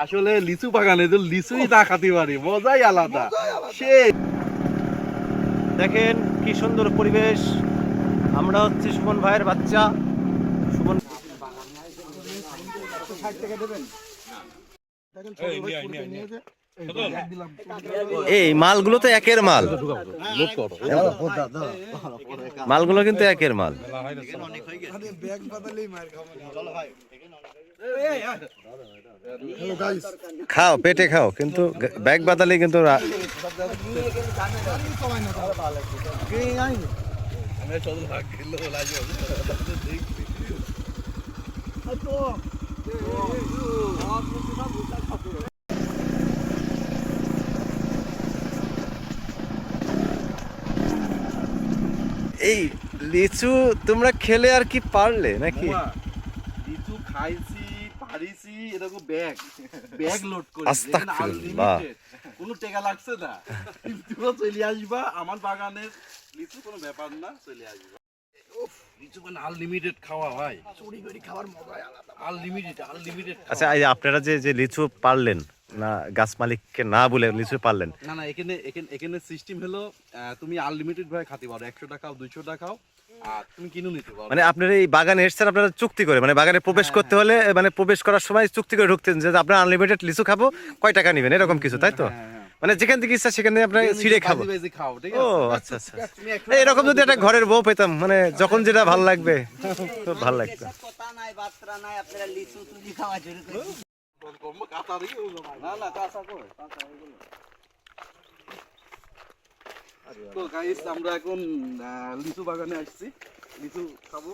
আসলে লিচু বাগানে তো লিচুই না খাতে পারি, মজাই আলাদা। সে দেখেন কি সুন্দর পরিবেশ। আমরা হচ্ছে সুমন ভাইয়ের বাচ্চা। সুমন এই মালগুলো তো একের মাল, মালগুলো কিন্তু একের মাল। খাও পেটে খাও, কিন্তু ব্যাগ বাদালে কিন্তু এই লিচু তোমরা খেলে আর কি পারলে নাকি? লিচু খাইছি পারিছি, এরকম ব্যাগ ব্যাগ লোড করে আস্তাগফিরুল্লাহ, কোনো টাকা লাগছে না, তুমিও চলে আসবা আমার বাগানের লিচু, কোনো ব্যাপার না, চলে আসবা। লিচু মানে আনলিমিটেড খাওয়া হয়, চুরি করে খাওয়ার মজাই আলাদা। Unlimited unlimited. আচ্ছা এই যে আপনারা যে লিচু পারলেন না, গাছ মালিককে না বলে লিচু পারলেন? না না, এখানে এখানে এখানে সিস্টেম হলো তুমি আনলিমিটেড ভাবে খেতে পারো, 100 টাকা 200 টাকাও, আর তুমি কিনে নিতে পারো। মানে আপনার এই বাগানে এসছেন আপনারা চুক্তি করে, মানে বাগানে প্রবেশ করতে হলে মানে প্রবেশ করার সময় চুক্তি করে ঢুকতেন যে আপনারা আনলিমিটেড লিচু খাবো, কয় টাকা নেবেন এরকম কিছু, তাই তো? মানে যেখান থেকে ইচ্ছা সেখানে আপনারা ছিঁড়ে খাবো। ও আচ্ছা আচ্ছা, এরকম যদি একটা ঘরের বউ পেতাম, মানে যখন যেটা ভালো লাগবে খুব ভালো লাগতো। তো গাইস আমরা এখন লিচু বাগানে আসছি, লিচু খাবো।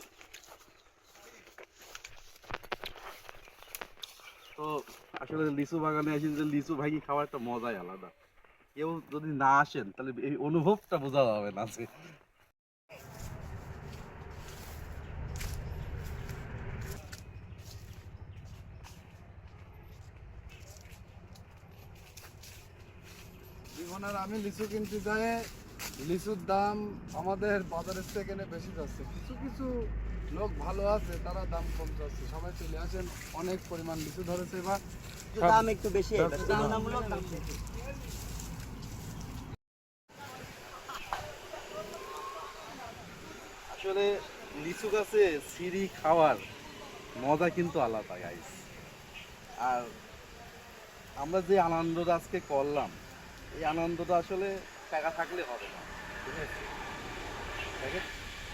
তো আসলে লিচু বাগানে আসি যে লিচু ভাই খাওয়ার একটা মজাই আলাদা। কেউ যদি না আসেন তাহলে এই অনুভবটা বোঝা যাবে না। জীবনের আমি লিচু কিনতে যাই, লিচুর দাম আমাদের বাজারের থেকে বেশি যাচ্ছে। কিছু কিছু লোক ভালো আছে, তারা দাম কম যাচ্ছে। সবাই চলে আসেন, অনেক পরিমাণ লিচু ধরেছে এবার, দাম একটু বেশি। আসলে লিচু গাছে সিঁড়ি খাওয়ার মজা কিন্তু আলাদা গাইস। আর আমরা যে আনন্দটা আজকে করলাম, এই আনন্দটা আসলে টাকা থাকলে হবে না, ঠিক আছে? দেখেন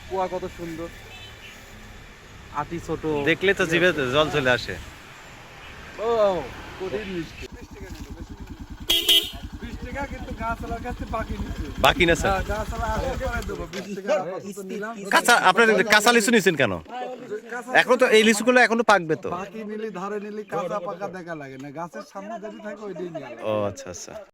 কুয়া কত সুন্দর, আটি ছোট, দেখলে তো জিভে জল চলে আসে। ও কঠিন মিষ্টি। 20 টাকা, কিন্তু গাছওয়ালার কাছে বাকি নিচ্ছে। বাকি না স্যার? গাছওয়ালা আসলে করে দেবো, 20 টাকা আপাতত নিলাম। কাঁচা আপনার কাঁচা লিচু নিছেন কেন? এখনো তো এই লিচুগুলো এখনো পাকবে তো। বাকি নিলি ধারে নিলি কাঁচা পাকা দেখা লাগে না, গাছের সামনে যদি থাকে ওইটাই নিয়ে। ও আচ্ছা আচ্ছা।